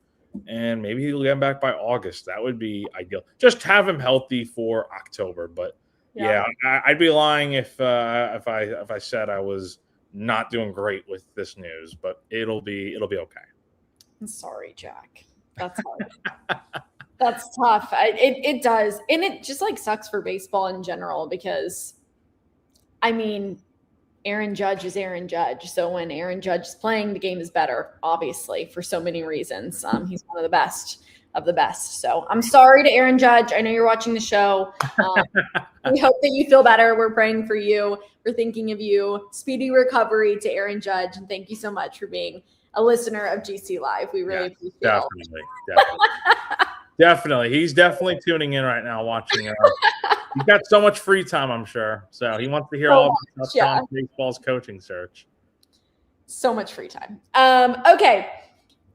and maybe he'll get back by August. That would be ideal. Just have him healthy for October. But yeah, I'd be lying if I said I was not doing great with this news. But it'll be okay. I'm sorry, Jack. That's hard. That's tough. It does. And it just like sucks for baseball in general because, I mean, Aaron Judge is Aaron Judge. So when Aaron Judge is playing, the game is better, obviously, for so many reasons. He's one of the best. of the best. So I'm sorry to Aaron Judge. I know you're watching the show. We hope that you feel better. We're praying for you. We're thinking of you. Speedy recovery to Aaron Judge. And thank you so much for being a listener of GC Live. We really appreciate it. Definitely. He's definitely tuning in right now, watching. He's got so much free time, I'm sure. So he wants to hear all about Tom Baseball's coaching search. So much free time. Okay.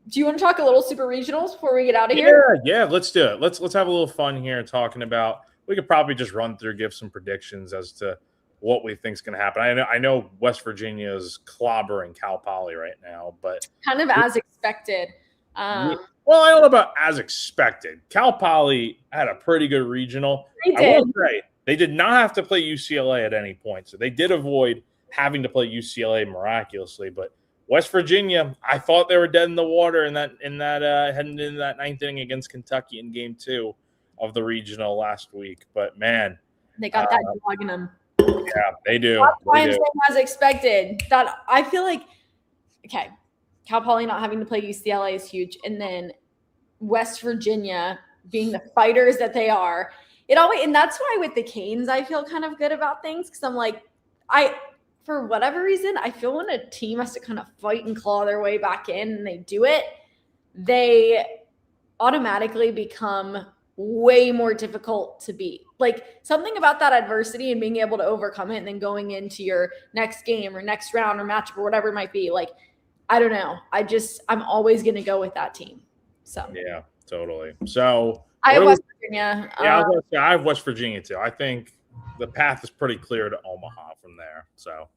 Do you want to talk a little super regionals before we get out of here? Yeah, let's do it. Let's have a little fun here talking about. We could probably just run through, give some predictions as to what we think is going to happen. I know West Virginia is clobbering Cal Poly right now, but kind of as expected. Well, I don't know about as expected. Cal Poly had a pretty good regional. I will say they did not have to play UCLA at any point, so they did avoid having to play UCLA miraculously, but West Virginia, I thought they were dead in the water in that heading into that ninth inning against Kentucky in Game 2 of the regional last week. But man, they got that dog in them. Yeah, they do. As expected. That I feel like Cal Poly not having to play UCLA is huge, and then West Virginia being the fighters that they are. And that's why with the Canes I feel kind of good about things because I'm like for whatever reason, I feel when a team has to kind of fight and claw their way back in and they do it, they automatically become way more difficult to beat. Like something about that adversity and being able to overcome it and then going into your next game or next round or matchup or whatever it might be. Like, I don't know. I'm always going to go with that team. So yeah, totally. So I have West Virginia. Yeah, I have West Virginia too. I think the path is pretty clear to Omaha from there. So,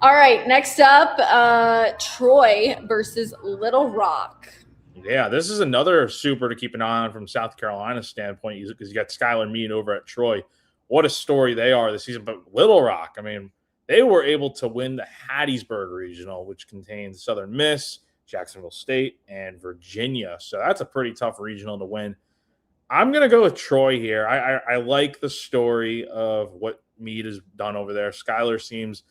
all right, next up, Troy versus Little Rock. Yeah, this is another super to keep an eye on from South Carolina's standpoint because you got Skylar Mead over at Troy. What a story they are this season. But Little Rock, I mean, they were able to win the Hattiesburg Regional, which contains Southern Miss, Jacksonville State, and Virginia. So that's a pretty tough regional to win. I'm going to go with Troy here. I like the story of what Mead has done over there. Skylar seems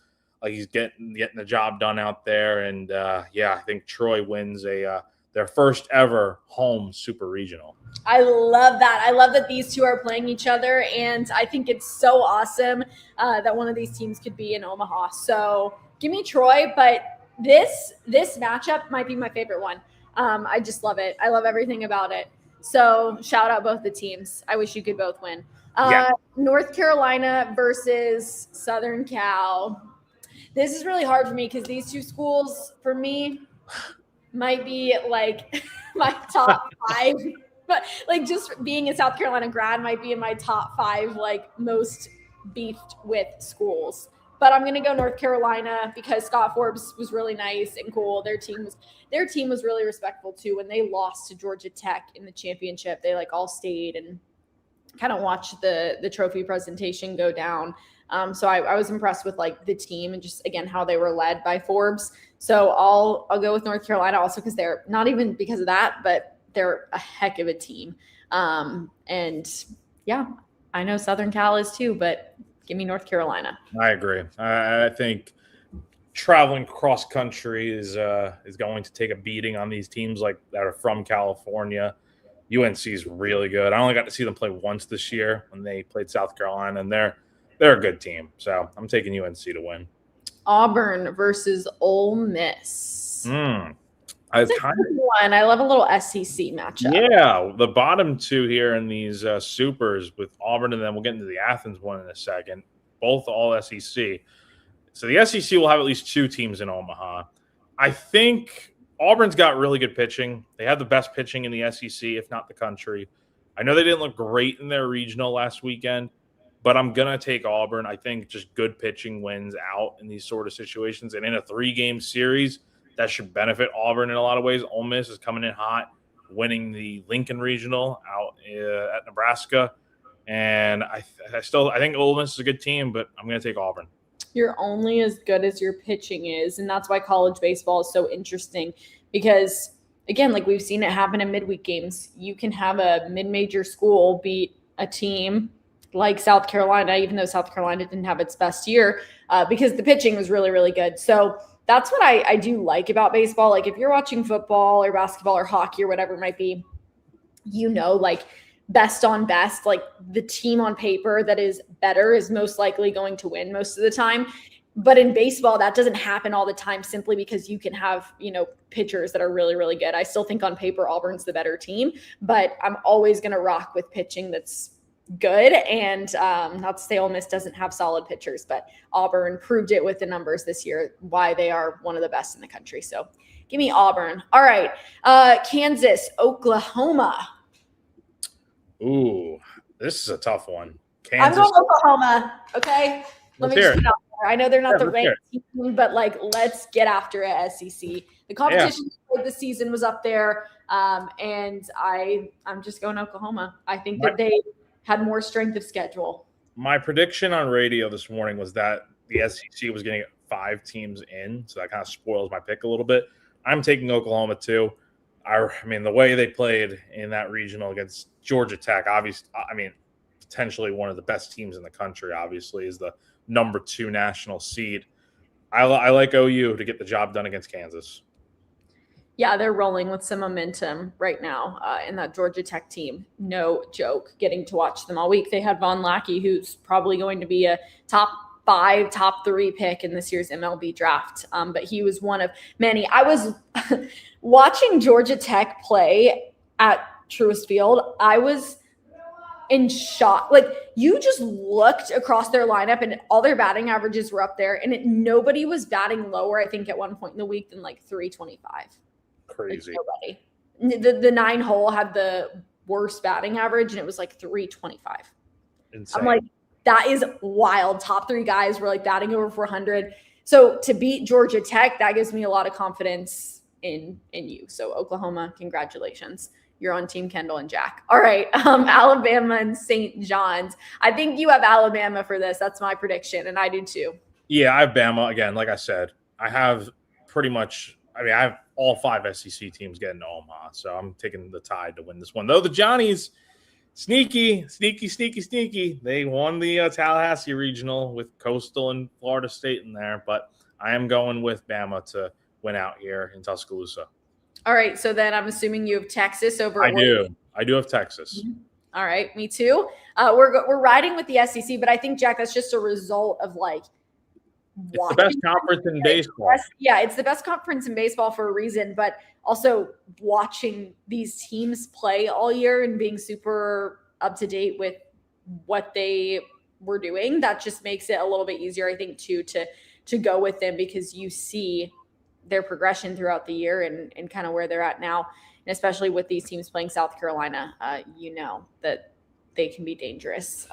like he's getting the job done out there. And, I think Troy wins their first ever home super regional. I love that. I love that these two are playing each other. And I think it's so awesome that one of these teams could be in Omaha. So give me Troy. But this matchup might be my favorite one. I just love it. I love everything about it. So shout out both the teams. I wish you could both win. North Carolina versus Southern Cal. This is really hard for me because these two schools, for me, might be like my top 5. But like just being a South Carolina grad might be in my top 5 like most beefed with schools. But I'm gonna go North Carolina because Scott Forbes was really nice and cool. Their team was really respectful too. When they lost to Georgia Tech in the championship, they like all stayed and kind of watched the trophy presentation go down. So I was impressed with like the team and just again how they were led by Forbes. So I'll go with North Carolina also because they're not even because of that, but they're a heck of a team. And yeah, I know Southern Cal is too, but give me North Carolina. I agree. I think traveling cross country is going to take a beating on these teams like that are from California. UNC is really good. I only got to see them play once this year when they played South Carolina, and they're a good team. So I'm taking UNC to win. Auburn versus Ole Miss. I love a little SEC matchup. Yeah, the bottom two here in these supers with Auburn, and then we'll get into the Athens one in a second. Both all SEC. So the SEC will have at least 2 teams in Omaha. I think Auburn's got really good pitching. They have the best pitching in the SEC, if not the country. I know they didn't look great in their regional last weekend, but I'm going to take Auburn. I think just good pitching wins out in these sort of situations. And in a 3-game series, that should benefit Auburn in a lot of ways. Ole Miss is coming in hot, winning the Lincoln Regional out at Nebraska. And I think Ole Miss is a good team, but I'm going to take Auburn. You're only as good as your pitching is. And that's why college baseball is so interesting because, again, like we've seen it happen in midweek games. You can have a mid-major school beat a team like South Carolina, even though South Carolina didn't have its best year because the pitching was really, really good. So that's what I do like about baseball. Like if you're watching football or basketball or hockey or whatever it might be, like best on best, like the team on paper that is better is most likely going to win most of the time. But in baseball, that doesn't happen all the time simply because you can have, pitchers that are really, really good. I still think on paper, Auburn's the better team, but I'm always going to rock with pitching that's good. And not to say Ole Miss doesn't have solid pitchers, but Auburn proved it with the numbers this year, why they are one of the best in the country. So give me Auburn. All right. Kansas, Oklahoma. Ooh, this is a tough one. Kansas. I'm going Oklahoma. Okay. Let me just get out there. I know they're not the ranked team, but let's get after it, SEC. The competition this season was up there, and I'm just going Oklahoma. I think that they had more strength of schedule. My prediction on radio this morning was that the SEC was going to get 5 teams in, so that kind of spoils my pick a little bit. I'm taking Oklahoma too. I mean, the way they played in that regional against Georgia Tech, potentially one of the best teams in the country, obviously, is the number 2 national seed. I like OU to get the job done against Kansas. Yeah, they're rolling with some momentum right now in that Georgia Tech team. No joke, getting to watch them all week. They had Von Lackey, who's probably going to be a top 5, top 3 pick in this year's MLB draft. But he was one of many. I was watching Georgia Tech play at Truist Field. I was in shock. You just looked across their lineup and all their batting averages were up there, and nobody was batting lower, I think, at one point in the week than 325. Crazy. Nobody. The 9 hole had the worst batting average, and it was 325. Insane. I'm like, that is wild. Top 3 guys were batting over 400. So to beat Georgia Tech, that gives me a lot of confidence in you. So Oklahoma, congratulations. You're on Team Kendall and Jack. All right. Alabama and St. John's. I think you have Alabama for this. That's my prediction, and I do too. Yeah, I have Bama. Again, like I said, I have I have all 5 SEC teams getting to Omaha, so I'm taking the Tide to win this one. Though the Johnnies, sneaky. They won the Tallahassee Regional with Coastal and Florida State in there, but I am going with Bama to win out here in Tuscaloosa. All right, so then I'm assuming you have Texas over. I do have Texas. Mm-hmm. All right, me too. We're riding with the SEC, but I think, Jack, that's just a result of it's the best conference in baseball. Yeah, it's the best conference in baseball for a reason, but also watching these teams play all year and being super up to date with what they were doing, that just makes it a little bit easier, I think, too, to go with them, because you see their progression throughout the year and kind of where they're at now. And especially with these teams playing South Carolina, that they can be dangerous.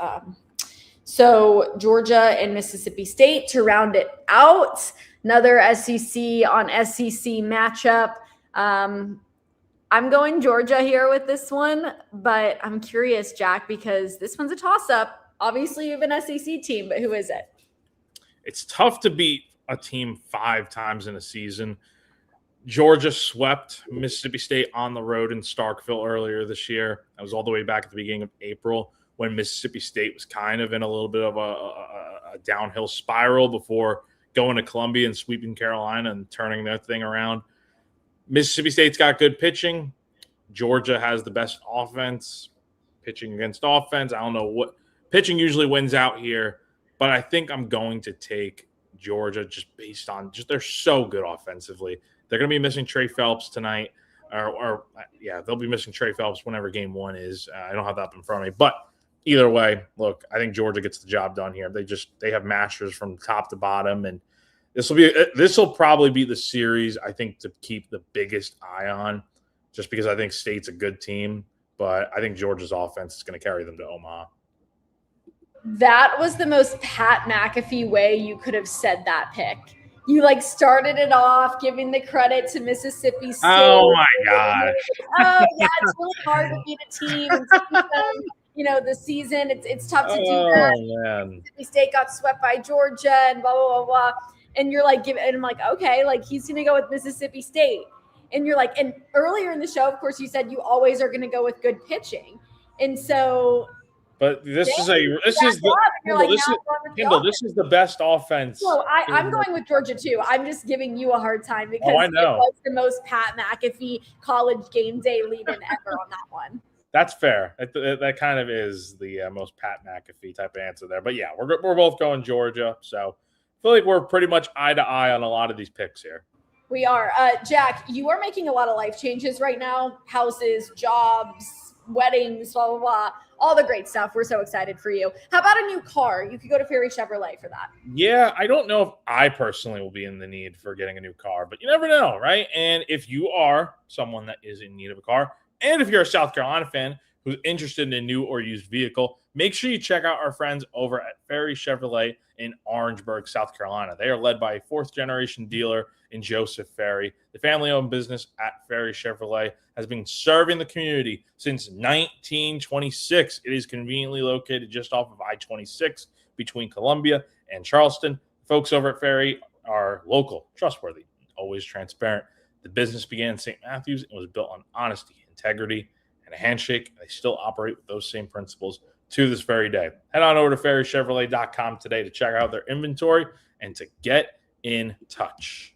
So Georgia and Mississippi State to round it out. Another SEC on SEC matchup. I'm going Georgia here with this one, but I'm curious, Jack, because this one's a toss-up. Obviously, you have an SEC team, but who is it? It's tough to beat a team 5 times in a season. Georgia swept Mississippi State on the road in Starkville earlier this year. That was all the way back at the beginning of April, when Mississippi State was kind of in a little bit of a downhill spiral before going to Columbia and sweeping Carolina and turning that thing around. Mississippi State's got good pitching. Georgia has the best offense. Pitching against offense, I don't know what – pitching usually wins out here, but I think I'm going to take Georgia just based on – they're so good offensively. They're going to be missing Trey Phelps tonight. They'll be missing Trey Phelps whenever game 1 is. I don't have that up in front of me. But either way, look, I think Georgia gets the job done here. They have masters from top to bottom, and this will probably be the series I think to keep the biggest eye on, just because I think State's a good team, but I think Georgia's offense is going to carry them to Omaha. That was the most Pat McAfee way you could have said that pick. You started it off giving the credit to Mississippi State. Oh my gosh. It's really hard to beat a team and the season. It's tough to do that. Man. Mississippi State got swept by Georgia and blah, blah, blah, blah. And you're and I'm like, okay, he's going to go with Mississippi State. And you're and earlier in the show, of course, you said you always are going to go with good pitching. And so. But this is the best offense. So I'm going with Georgia too. I'm just giving you a hard time because I know. It was the most Pat McAfee college game day lead-in ever on that one. That's fair. That kind of is the most Pat McAfee type of answer there. But yeah, we're both going Georgia. So I feel like we're pretty much eye to eye on a lot of these picks here. We are. Jack, you are making a lot of life changes right now. Houses, jobs, weddings, blah, blah, blah. All the great stuff. We're so excited for you. How about a new car? You could go to Ferry Chevrolet for that. Yeah, I don't know if I personally will be in the need for getting a new car, but you never know, right? And if you are someone that is in need of a car, and if you're a South Carolina fan who's interested in a new or used vehicle, make sure you check out our friends over at Ferry Chevrolet in Orangeburg, South Carolina. They are led by a fourth-generation dealer in Joseph Ferry. The family-owned business at Ferry Chevrolet has been serving the community since 1926. It is conveniently located just off of I-26 between Columbia and Charleston. Folks over at Ferry are local, trustworthy, always transparent. The business began in St. Matthews and was built on honesty, integrity, and a handshake. They still operate with those same principles to this very day. Head on over to ferrychevrolet.com today to check out their inventory and to get in touch.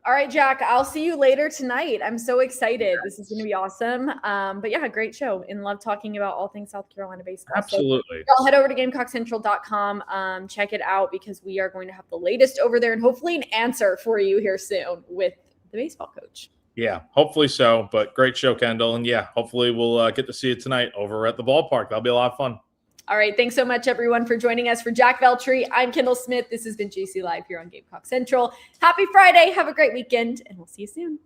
All right, Jack, I'll see you later tonight. I'm so excited. This is going to be awesome. But yeah, great show and love talking about all things South Carolina baseball. Absolutely. So y'all head over to GamecockCentral.com. Check it out because we are going to have the latest over there and hopefully an answer for you here soon with the baseball coach. Yeah, hopefully so. But great show, Kendall. And yeah, hopefully we'll get to see it tonight over at the ballpark. That'll be a lot of fun. All right. Thanks so much, everyone, for joining us. For Jack Veltri, I'm Kendall Smith. This has been GC Live here on Gamecock Central. Happy Friday. Have a great weekend, and we'll see you soon.